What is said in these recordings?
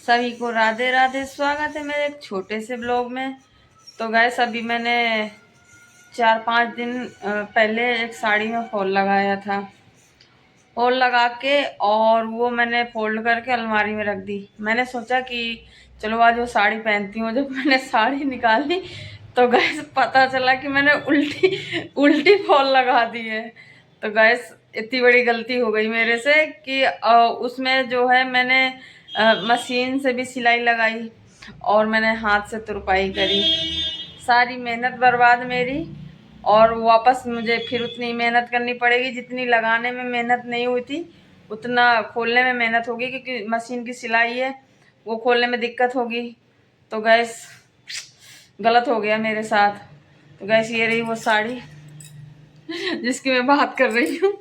सभी को राधे राधे। स्वागत है मेरे एक छोटे से ब्लॉग में। तो गैस अभी मैंने 4-5 दिन पहले एक साड़ी में फॉल लगाया था। फॉल लगा के और वो मैंने फोल्ड करके अलमारी में रख दी। मैंने सोचा कि चलो आज वो साड़ी पहनती हूँ। जब मैंने साड़ी निकाली तो गैस पता चला कि मैंने उल्टी उल्टी फॉल लगा दी है। तो गैस इतनी बड़ी गलती हो गई मेरे से कि उसमें जो है मैंने मशीन से भी सिलाई लगाई और मैंने हाथ से तुरपाई करी। सारी मेहनत बर्बाद मेरी। और वापस मुझे फिर उतनी मेहनत करनी पड़ेगी जितनी लगाने में मेहनत नहीं हुई थी, उतना खोलने में मेहनत होगी, क्योंकि मशीन की सिलाई है, वो खोलने में दिक्कत होगी। तो गैस गलत हो गया मेरे साथ। तो गैस ये रही वो साड़ी जिसकी मैं बात कर रही हूँ।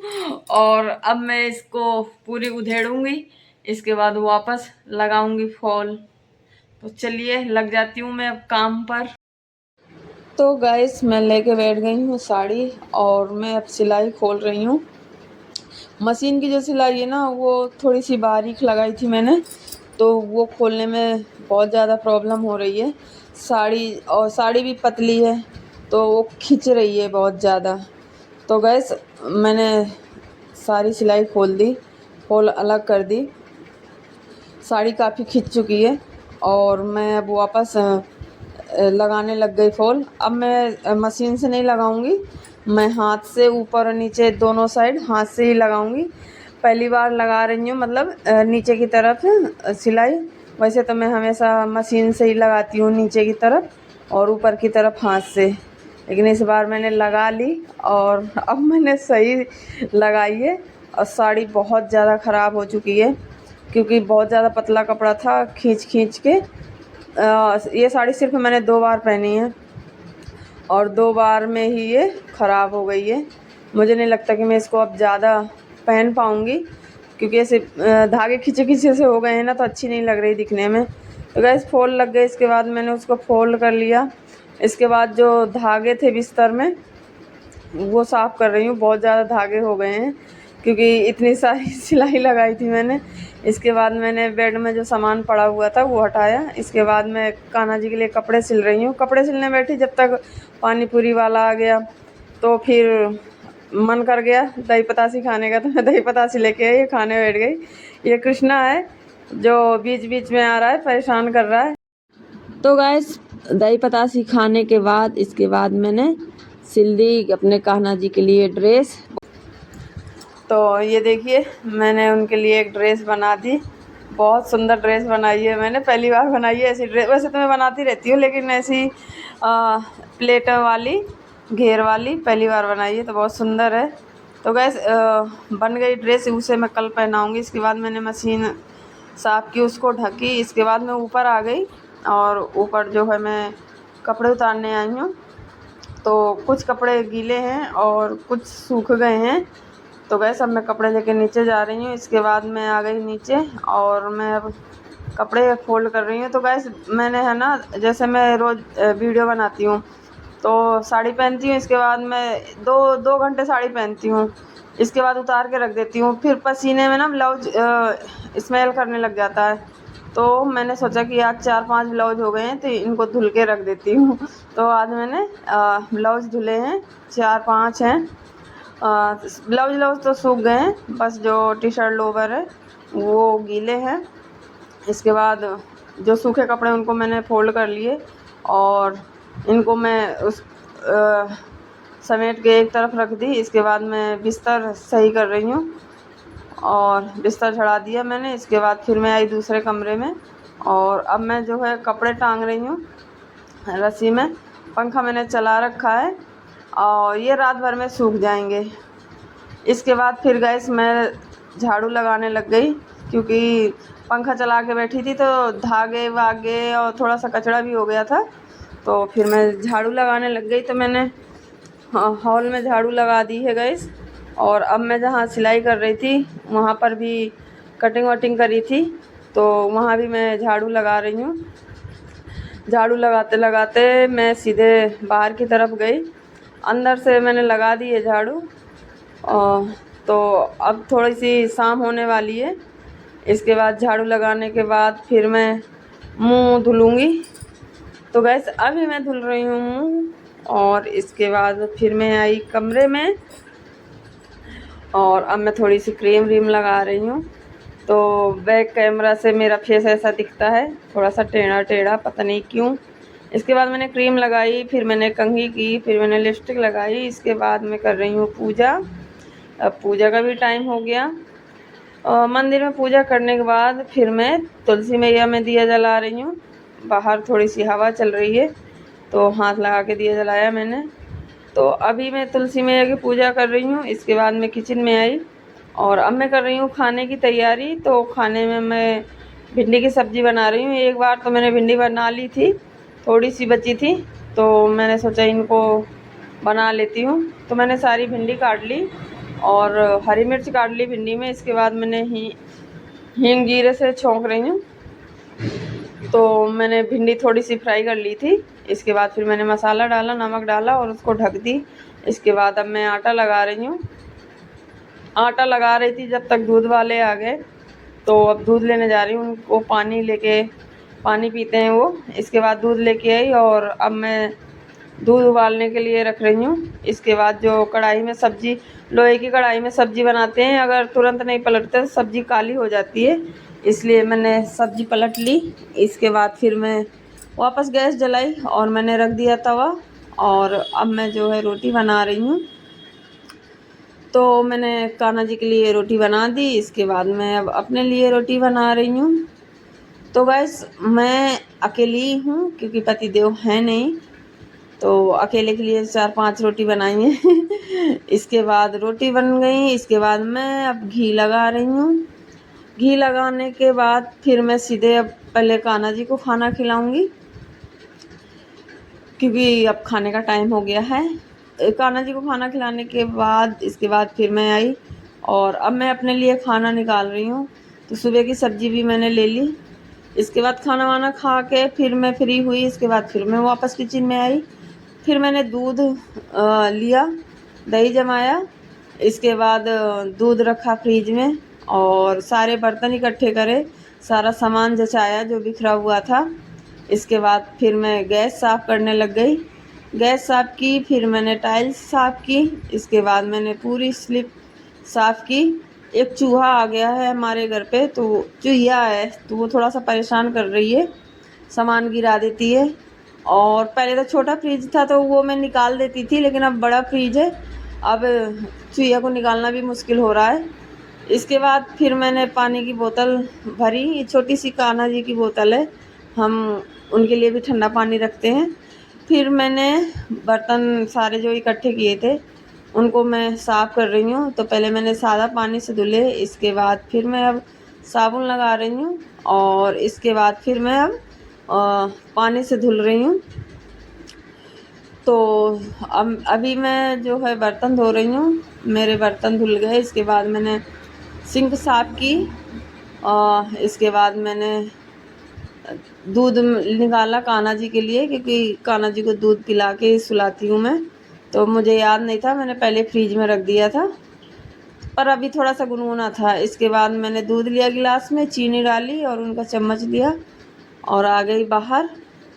और अब मैं इसको पूरी उधेड़ूंगी, इसके बाद वापस लगाऊंगी फॉल। तो चलिए लग जाती हूँ मैं अब काम पर। तो गाइस मैं लेके बैठ गई हूँ साड़ी और मैं अब सिलाई खोल रही हूँ। मशीन की जो सिलाई है ना वो थोड़ी सी बारीक लगाई थी मैंने, तो वो खोलने में बहुत ज़्यादा प्रॉब्लम हो रही है। साड़ी भी पतली है तो वो खिंच रही है बहुत ज़्यादा। तो गैस मैंने सारी सिलाई खोल दी, खोल अलग कर दी। साड़ी काफ़ी खिंच चुकी है और मैं अब वापस लगाने लग गई फॉल। अब मैं मशीन से नहीं लगाऊंगी, मैं हाथ से ऊपर और नीचे दोनों साइड हाथ से ही लगाऊंगी। पहली बार लगा रही हूँ, मतलब नीचे की तरफ सिलाई। वैसे तो मैं हमेशा मशीन से ही लगाती हूँ नीचे की तरफ और ऊपर की तरफ हाथ से, लेकिन इस बार मैंने लगा ली और अब मैंने सही लगाई है। और साड़ी बहुत ज़्यादा ख़राब हो चुकी है क्योंकि बहुत ज़्यादा पतला कपड़ा था, खींच खींच के। ये साड़ी सिर्फ मैंने 2 बार पहनी है और 2 बार में ही ये ख़राब हो गई है। मुझे नहीं लगता कि मैं इसको अब ज़्यादा पहन पाऊँगी, क्योंकि ऐसे धागे खींचे खींचे से हो गए हैं ना, तो अच्छी नहीं लग रही दिखने में। तो गैस फोल्ड लग गए, इसके बाद मैंने उसको फोल्ड कर लिया। इसके बाद जो धागे थे बिस्तर में वो साफ़ कर रही हूँ। बहुत ज़्यादा धागे हो गए हैं क्योंकि इतनी सारी सिलाई लगाई थी मैंने। इसके बाद मैंने बेड में जो सामान पड़ा हुआ था वो हटाया। इसके बाद मैं कान्हा जी के लिए कपड़े सिल रही हूँ। कपड़े सिलने बैठी जब तक पानी पूरी वाला आ गया, तो फिर मन कर गया दही पतासी खाने का, तो मैं दही पतासी लेके आई, खाने बैठ गई। ये कृष्णा है जो बीच बीच में आ रहा है, परेशान कर रहा है। तो गाइस दही पतासी खाने के बाद इसके बाद मैंने सिल दी अपने कान्हा जी के लिए ड्रेस। तो ये देखिए मैंने उनके लिए एक ड्रेस बना दी। बहुत सुंदर ड्रेस बनाई है मैंने, पहली बार बनाई है ऐसी ड्रेस। वैसे तो मैं बनाती रहती हूँ, लेकिन ऐसी प्लेट वाली घेर वाली पहली बार बनाई है, तो बहुत सुंदर है। तो गैस बन गई ड्रेस, उसे मैं कल पहनाऊँगी। इसके बाद मैंने मशीन साफ़ की, उसको ढकी। इसके बाद मैं ऊपर आ गई और ऊपर जो है मैं कपड़े उतारने आई हूँ। तो कुछ कपड़े गीले हैं और कुछ सूख गए हैं। तो गैस अब मैं कपड़े लेके नीचे जा रही हूँ। इसके बाद मैं आ गई नीचे और मैं अब कपड़े फोल्ड कर रही हूँ। तो गैस मैंने है ना, जैसे मैं रोज़ वीडियो बनाती हूँ तो साड़ी पहनती हूँ, इसके बाद मैं 2 घंटे साड़ी पहनती हूँ, इसके बाद उतार के रख देती हूँ। फिर पसीने में ना ब्लाउज स्मेल करने लग जाता है। तो मैंने सोचा कि आज 4-5 ब्लाउज हो गए हैं तो इनको धुल के रख देती हूँ। तो आज मैंने ब्लाउज धुले हैं, 4-5 हैं। ब्लाउज तो सूख गए हैं, बस जो टी शर्ट लोवर है वो गीले हैं। इसके बाद जो सूखे कपड़े उनको मैंने फोल्ड कर लिए और इनको मैं उस समेट के एक तरफ रख दी। इसके बाद मैं बिस्तर सही कर रही हूँ और बिस्तर चढ़ा दिया मैंने। इसके बाद फिर मैं आई दूसरे कमरे में और अब मैं जो है कपड़े टांग रही हूँ रस्सी में। पंखा मैंने चला रखा है और ये रात भर में सूख जाएंगे। इसके बाद फिर गैस मैं झाड़ू लगाने लग गई, क्योंकि पंखा चला के बैठी थी तो धागे वागे और थोड़ा सा कचरा भी हो गया था। तो फिर मैं झाड़ू लगाने लग गई। तो मैंने हॉल में झाड़ू लगा दी है गैस। और अब मैं जहाँ सिलाई कर रही थी वहाँ पर भी कटिंग वटिंग करी थी, तो वहाँ भी मैं झाड़ू लगा रही हूँ। झाड़ू लगाते लगाते मैं सीधे बाहर की तरफ गई। अंदर से मैंने लगा दी है झाड़ू। तो अब थोड़ी सी शाम होने वाली है, इसके बाद झाड़ू लगाने के बाद फिर मैं मुंह धुलूँगी। तो गैस अभी मैं धुल रही हूँ मुंह, और इसके बाद फिर मैं आई कमरे में, और अब मैं थोड़ी सी क्रीम व्रीम लगा रही हूँ। तो बैक कैमरा से मेरा फेस ऐसा दिखता है, थोड़ा सा टेढ़ा टेढ़ा, पता नहीं क्यों। इसके बाद मैंने क्रीम लगाई, फिर मैंने कंघी की, फिर मैंने लिपस्टिक लगाई। इसके बाद मैं कर रही हूँ पूजा। अब पूजा का भी टाइम हो गया। मंदिर में पूजा करने के बाद फिर मैं तुलसी मैया में दिया जला रही हूँ। बाहर थोड़ी सी हवा चल रही है तो हाथ लगा के दिया जलाया मैंने। तो अभी मैं तुलसी मैया की पूजा कर रही हूँ। इसके बाद मैं किचन में आई और अब मैं कर रही हूँ खाने की तैयारी। तो खाने में मैं भिंडी की सब्ज़ी बना रही हूँ। एक बार तो मैंने भिंडी बना ली थी, थोड़ी सी बची थी, तो मैंने सोचा इनको बना लेती हूँ। तो मैंने सारी भिंडी काट ली और हरी मिर्च काट ली भिंडी में। इसके बाद मैंने हींग जीरे से छौंक रही हूँ। तो मैंने भिंडी थोड़ी सी फ्राई कर ली थी। इसके बाद फिर मैंने मसाला डाला, नमक डाला और उसको ढक दी। इसके बाद अब मैं आटा लगा रही हूँ। आटा लगा रही थी जब तक दूध वाले आ गए, तो अब दूध लेने जा रही हूँ। उनको पानी पीते हैं वो। इसके बाद दूध लेके आई और अब मैं दूध उबालने के लिए रख रही हूँ। इसके बाद जो कढ़ाई में सब्ज़ी, लोहे की कढ़ाई में सब्ज़ी बनाते हैं, अगर तुरंत नहीं पलटते तो सब्ज़ी काली हो जाती है, इसलिए मैंने सब्ज़ी पलट ली। इसके बाद फिर मैं वापस गैस जलाई और मैंने रख दिया तवा, और अब मैं जो है रोटी बना रही हूँ। तो मैंने कान्हा जी के लिए रोटी बना दी। इसके बाद मैं अब अपने लिए रोटी बना रही हूँ। तो गैस मैं अकेली हूँ क्योंकि पतिदेव है नहीं, तो अकेले के लिए 4-5 रोटी बनाई है। इसके बाद रोटी बन गई। इसके बाद मैं अब घी लगा रही हूँ। घी लगाने के बाद फिर मैं सीधे अब पहले कान्हा जी को खाना खिलाऊंगी, क्योंकि अब खाने का टाइम हो गया है। कान्हा जी को खाना खिलाने के बाद इसके बाद फिर मैं आई और अब मैं अपने लिए खाना निकाल रही हूँ। तो सुबह की सब्ज़ी भी मैंने ले ली। इसके बाद खाना वाना खा के फिर मैं फ्री हुई। इसके बाद फिर मैं वापस किचन में आई। फिर मैंने दूध लिया, दही जमाया। इसके बाद दूध रखा फ्रिज में और सारे बर्तन इकट्ठे करे, सारा सामान जचाया जो बिखरा हुआ था। इसके बाद फिर मैं गैस साफ़ करने लग गई। गैस साफ़ की, फिर मैंने टाइल्स साफ़ की। इसके बाद मैंने पूरी स्लिप साफ़ की। एक चूहा आ गया है हमारे घर पे, तो चूहिया है, तो वो थोड़ा सा परेशान कर रही है, सामान गिरा देती है। और पहले तो छोटा फ्रिज था तो वो मैं निकाल देती थी, लेकिन अब बड़ा फ्रिज है, अब चूहिया को निकालना भी मुश्किल हो रहा है। इसके बाद फिर मैंने पानी की बोतल भरी। ये छोटी सी कान्हा जी की बोतल है, हम उनके लिए भी ठंडा पानी रखते हैं। फिर मैंने बर्तन सारे जो इकट्ठे किए थे उनको मैं साफ़ कर रही हूँ। तो पहले मैंने सादा पानी से धुले। इसके बाद फिर मैं अब साबुन लगा रही हूँ और इसके बाद फिर मैं अब पानी से धुल रही हूँ। तो अब अभी मैं जो है बर्तन धो रही हूँ। मेरे बर्तन धुल गए। इसके बाद मैंने सिंक साफ़ की। इसके बाद मैंने दूध निकाला कान्हा जी के लिए, क्योंकि कान्हा जी को दूध पिला के सुलाती हूँ मैं, तो मुझे याद नहीं था, मैंने पहले फ्रिज में रख दिया था, पर अभी थोड़ा सा गुनगुना था। इसके बाद मैंने दूध लिया गिलास में, चीनी डाली और उनका चम्मच लिया और आ गई बाहर।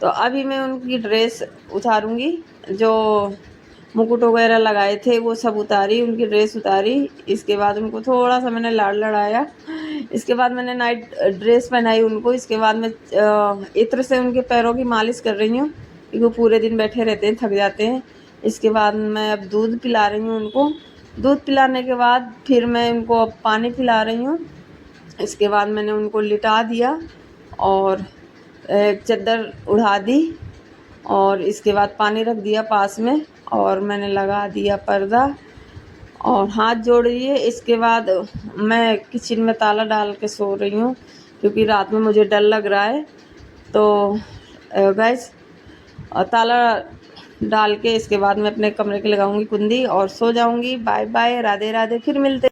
तो अभी मैं उनकी ड्रेस उतारूँगी, जो मुकुट वगैरह लगाए थे वो सब उतारी, उनकी ड्रेस उतारी। इसके बाद उनको थोड़ा सा मैंने लाड़ लड़ाया। इसके बाद मैंने नाइट ड्रेस पहनाई उनको। इसके बाद मैं इत्र से उनके पैरों की मालिश कर रही हूँ, क्योंकि वो पूरे दिन बैठे रहते हैं, थक जाते हैं। इसके बाद मैं अब दूध पिला रही हूँ उनको। दूध पिलाने के बाद फिर मैं उनको अब पानी पिला रही हूँ। इसके बाद मैंने उनको लिटा दिया और एक चद्दर उड़ा दी और इसके बाद पानी रख दिया पास में और मैंने लगा दिया पर्दा और हाथ जोड़ लिए। इसके बाद मैं किचन में ताला डाल के सो रही हूँ, क्योंकि रात में मुझे डर लग रहा है। तो गैस ताला डाल के इसके बाद मैं अपने कमरे के लगाऊंगी कुंडी और सो जाऊंगी। बाय बाय, राधे राधे, फिर मिलते।